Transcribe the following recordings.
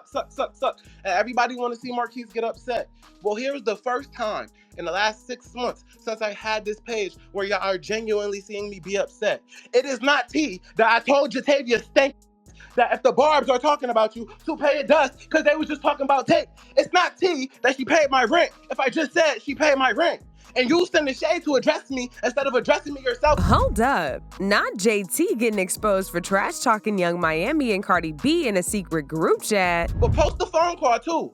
suck. And everybody want to see Marquise get upset. Well, here's the first time in the last 6 months since I had this page where y'all are genuinely seeing me be upset. It is not tea that I told Jatavia stank that if the barbs are talking about you, to pay it dust because they was just talking about tape. It's not tea that she paid my rent if I just said she paid my rent. And you send the shade to address me instead of addressing me yourself. Hold up. Not JT getting exposed for trash talking Young Miami and Cardi B in a secret group chat. But post the phone call too.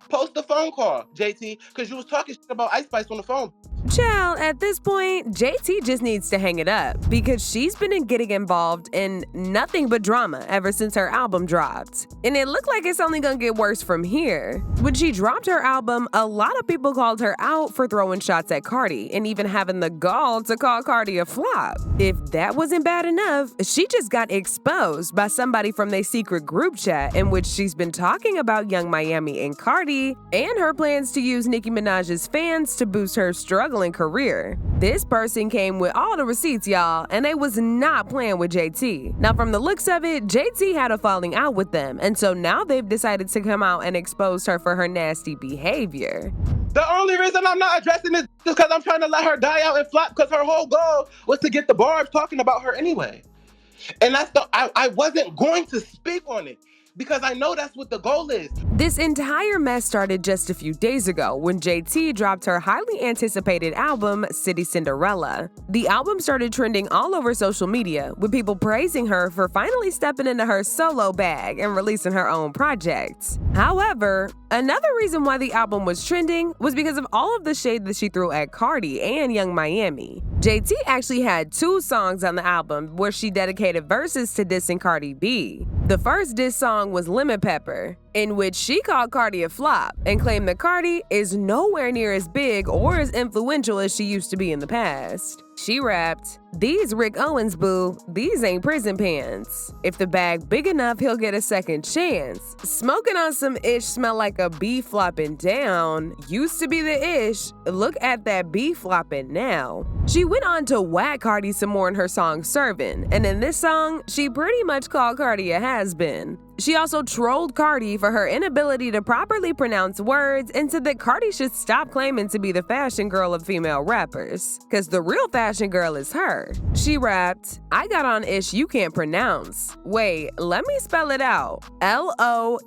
Post the phone call, JT, because you was talking shit about Ice Spice on the phone. Child, at this point, JT just needs to hang it up because she's been getting involved in nothing but drama ever since her album dropped. And it looked like it's only gonna get worse from here. When she dropped her album, a lot of people called her out for throwing shots at Cardi and even having the gall to call Cardi a flop. If that wasn't bad enough, she just got exposed by somebody from their secret group chat in which she's been talking about Young Miami and Cardi and her plans to use Nicki Minaj's fans to boost her struggling career. This person came with all the receipts, y'all, and they was not playing with JT. Now, from the looks of it, JT had a falling out with them, and so now they've decided to come out and expose her for her nasty behavior. The only reason I'm not addressing this is because I'm trying to let her die out and flop because her whole goal was to get the barbs talking about her anyway. And I wasn't going to speak on it because I know that's what the goal is. This entire mess started just a few days ago when JT dropped her highly anticipated album, City Cinderella. The album started trending all over social media, with people praising her for finally stepping into her solo bag and releasing her own projects. However, another reason why the album was trending was because of all of the shade that she threw at Cardi and Young Miami. JT actually had 2 songs on the album where she dedicated verses to dissing Cardi B. The first diss song was Lemon Pepper, in which she called Cardi a flop and claimed that Cardi is nowhere near as big or as influential as she used to be in the past. She rapped, "These Rick Owens, boo, these ain't prison pants. If the bag big enough, he'll get a second chance. Smoking on some ish smell like a bee flopping down. Used to be the ish, look at that bee flopping now." She went on to whack Cardi some more in her song Servin', and in this song, she pretty much called Cardi a has-been. She also trolled Cardi for her inability to properly pronounce words and said that Cardi should stop claiming to be the fashion girl of female rappers, cause the real fashion girl is her. She rapped, "I got on ish you can't pronounce. Wait, let me spell it out. Loewe,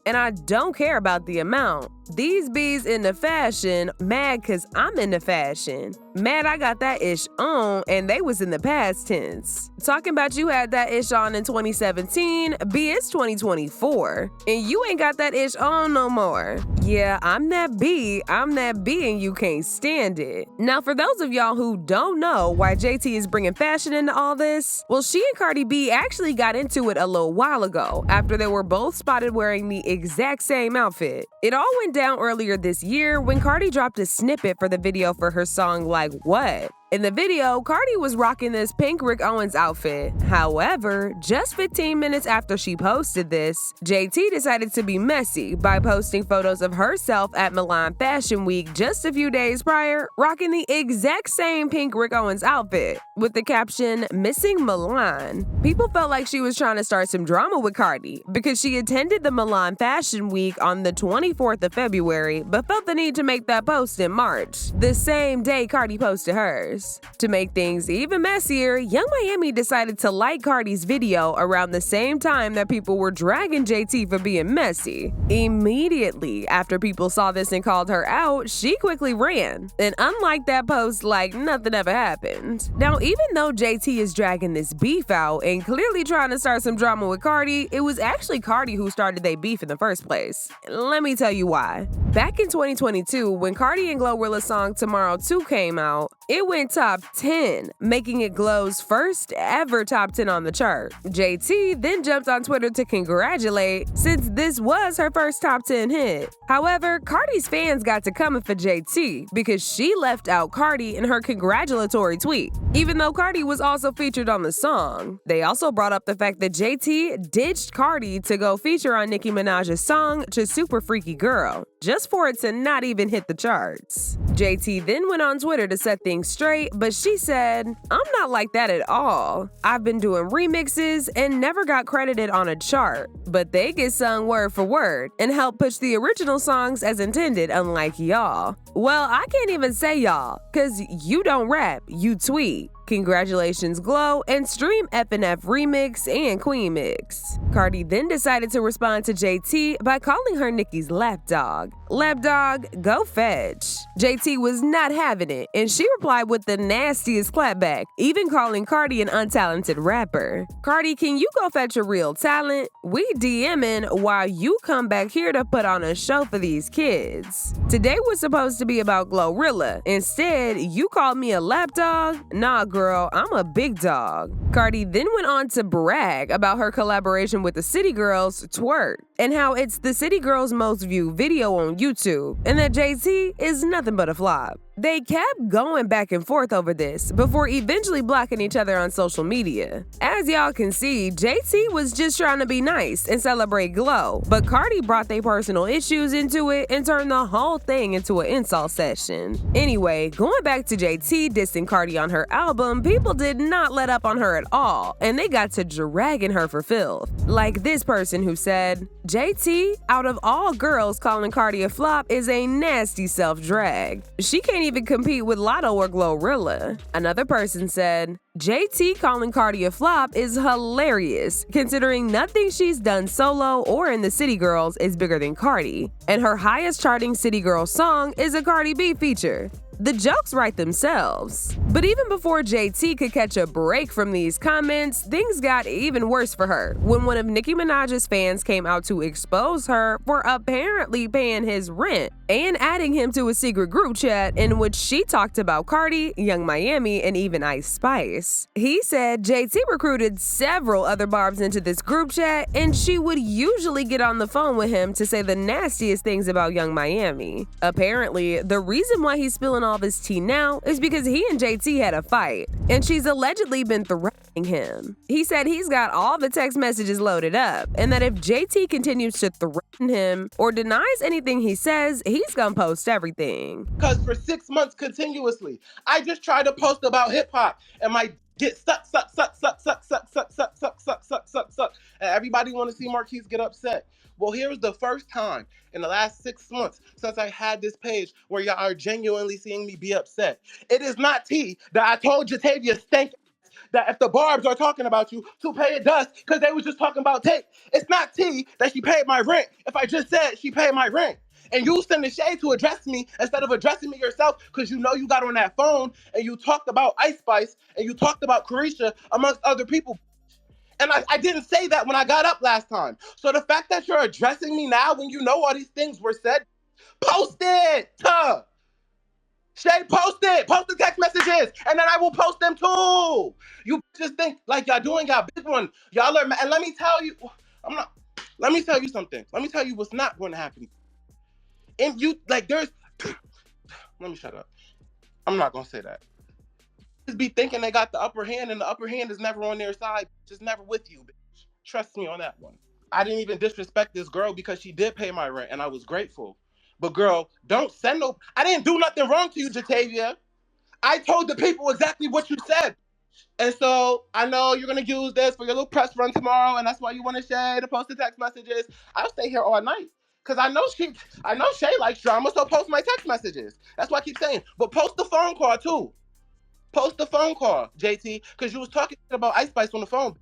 and I don't care about the amount. These bees in the fashion, mad cause I'm in the fashion. Mad I got that ish on and they was in the past tense. Talking about you had that ish on in 2017, B, it's 2024. And you ain't got that ish on no more. Yeah, I'm that B and you can't stand it." Now, for those of y'all who don't know why JT is bringing fashion into all this, well, she and Cardi B actually got into it a little while ago after they were both spotted wearing the exact same outfit. It all went down earlier this year when Cardi dropped a snippet for the video for her song Like What. In the video, Cardi was rocking this pink Rick Owens outfit. However, just 15 minutes after she posted this, JT decided to be messy by posting photos of herself at Milan Fashion Week just a few days prior, rocking the exact same pink Rick Owens outfit, with the caption, "Missing Milan." People felt like she was trying to start some drama with Cardi because she attended the Milan Fashion Week on the 24th of February, but felt the need to make that post in March, the same day Cardi posted hers. To make things even messier, Young Miami decided to like Cardi's video around the same time that people were dragging JT for being messy. Immediately after people saw this and called her out, she quickly ran. And unlike that post, like nothing ever happened. Now, even though JT is dragging this beef out and clearly trying to start some drama with Cardi, it was actually Cardi who started their beef in the first place. Let me tell you why. Back in 2022, when Cardi and Glorilla's song Tomorrow 2 came out, it went top 10, making it Glow's first ever top 10 on the chart. JT then jumped on Twitter to congratulate, since this was her first top 10 hit. However, Cardi's fans got to coming for JT because she left out Cardi in her congratulatory tweet, even though Cardi was also featured on the song. They also brought up the fact that JT ditched Cardi to go feature on Nicki Minaj's song to Super Freaky Girl, just for it to not even hit the charts. JT then went on Twitter to set things straight celebrate, but she said, "I'm not like that at all. I've been doing remixes and never got credited on a chart, but they get sung word for word and help push the original songs as intended, unlike y'all." Well, I can't even say y'all, cause you don't rap, you tweet. Congratulations, Glow, and stream FNF Remix and Queen Mix. Cardi then decided to respond to JT by calling her Nicki's lapdog. Lapdog, go fetch. JT was not having it, and she replied with the nastiest clapback, even calling Cardi an untalented rapper. Cardi, can you go fetch a real talent? We DMing while you come back here to put on a show for these kids. Today was supposed to be about Glorilla. Instead, you called me a lapdog? Nah, girl, I'm a big dog. Cardi then went on to brag about her collaboration with the City Girls, Twerk, and how it's the City Girls' most viewed video on YouTube, and that JT is nothing but a flop. They kept going back and forth over this before eventually blocking each other on social media. As y'all can see, JT was just trying to be nice and celebrate Glow, but Cardi brought their personal issues into it and turned the whole thing into an insult session. Anyway, going back to JT dissing Cardi on her album, people did not let up on her at all, and they got to dragging her for filth. Like this person who said, "JT, out of all girls, calling Cardi a flop is a nasty self-drag. She can't even compete with Lotto or Glorilla." Another person said, "JT calling Cardi a flop is hilarious, considering nothing she's done solo or in the City Girls is bigger than Cardi, and her highest charting City Girls song is a Cardi B feature." The jokes write themselves. But even before JT could catch a break from these comments, things got even worse for her when one of Nicki Minaj's fans came out to expose her for apparently paying his rent and adding him to a secret group chat in which she talked about Cardi, Young Miami, and even Ice Spice. He said JT recruited several other barbs into this group chat, and she would usually get on the phone with him to say the nastiest things about Young Miami. Apparently, the reason why he's spilling all this tea now is because he and JT had a fight, and she's allegedly been threatening him. He said he's got all the text messages loaded up, and that if JT continues to threaten him or denies anything he says, he's gonna post everything. Because for 6 months continuously, I just tried to post about hip hop and my get suck. And everybody want to see Marquise get upset. Well, here's the first time in the last 6 months since I had this page where y'all are genuinely seeing me be upset. It is not tea that I told Jatavia stank that if the barbs are talking about you to pay a dust because they was just talking about tape. It's not tea that she paid my rent if I just said she paid my rent. And you send the shade to address me instead of addressing me yourself because you know you got on that phone and you talked about Ice Spice and you talked about Carisha amongst other people. And I didn't say that when I got up last time. So the fact that you're addressing me now when you know all these things were said, post it. Shay, post it. Post the text messages. And then I will post them too. You just think like y'all doing y'all big one. Y'all are, and let me tell you, let me tell you something. Let me tell you what's not going to happen. And you, like, let me shut up. I'm not going to say that. Just be thinking they got the upper hand, and the upper hand is never on their side. Just never with you, bitch. Trust me on that one. I didn't even disrespect this girl because she did pay my rent, and I was grateful. But girl, don't send no, I didn't do nothing wrong to you, Jatavia. I told the people exactly what you said. And so I know you're going to use this for your little press run tomorrow, and that's why you want to Shay to post the text messages. I'll stay here all night. Because I know Shay likes drama, so post my text messages. That's why I keep saying. But post the phone call too. Post the phone call, JT, because you was talking about Ice Spice on the phone.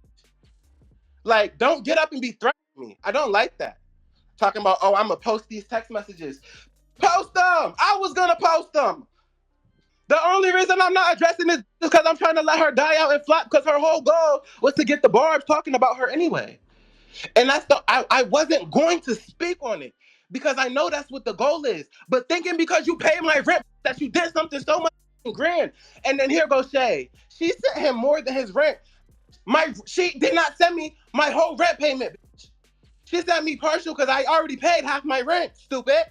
Like, don't get up and be threatening me. I don't like that. Talking about, oh, I'm going to post these text messages. Post them. I was going to post them. The only reason I'm not addressing this is because I'm trying to let her die out and flop because her whole goal was to get the barbs talking about her anyway. And I wasn't going to speak on it because I know that's what the goal is. But thinking because you pay my rent that you did something so much grand. And then here goes Shay. She sent him more than his rent. She did not send me my whole rent payment, bitch. She sent me partial because I already paid half my rent, stupid.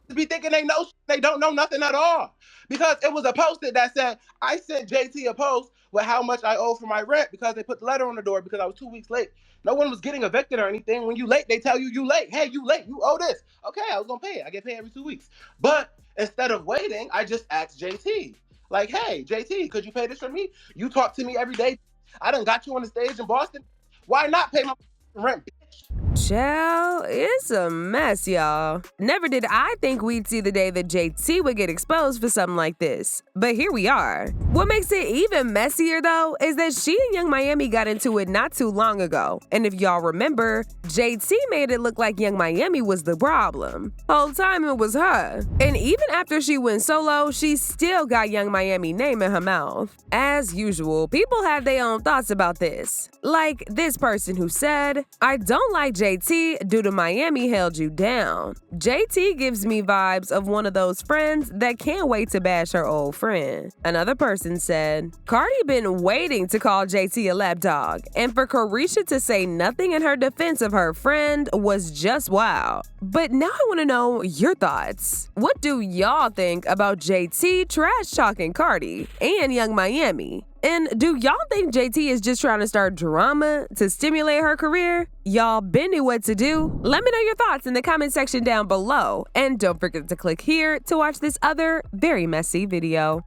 To be thinking they don't know nothing at all. Because it was a post-it that said, I sent JT a post with how much I owe for my rent because they put the letter on the door because I was 2 weeks late. No one was getting evicted or anything. When you late, they tell you late. Hey, you late. You owe this. Okay, I was going to pay it. I get paid every 2 weeks. But instead of waiting, I just asked JT. Like, hey, JT, could you pay this for me? You talk to me every day. I done got you on the stage in Boston. Why not pay my rent, bitch? Child, it's a mess, y'all. Never did I think we'd see the day that JT would get exposed for something like this. But here we are. What makes it even messier, though, is that she and Young Miami got into it not too long ago. And if y'all remember, JT made it look like Young Miami was the problem. Whole time it was her. And even after she went solo, she still got Young Miami name in her mouth. As usual, people had their own thoughts about this. Like this person who said, I don't like JT due to Miami held you down. JT gives me vibes of one of those friends that can't wait to bash her old friend. Another person said, Cardi been waiting to call JT a lapdog, and for Carisha to say nothing in her defense of her friend was just wild. But now I want to know your thoughts. What do y'all think about JT trash talking Cardi and Young Miami? And do y'all think JT is just trying to start drama to stimulate her career? Y'all been knew what to do? Let me know your thoughts in the comment section down below. And don't forget to click here to watch this other very messy video.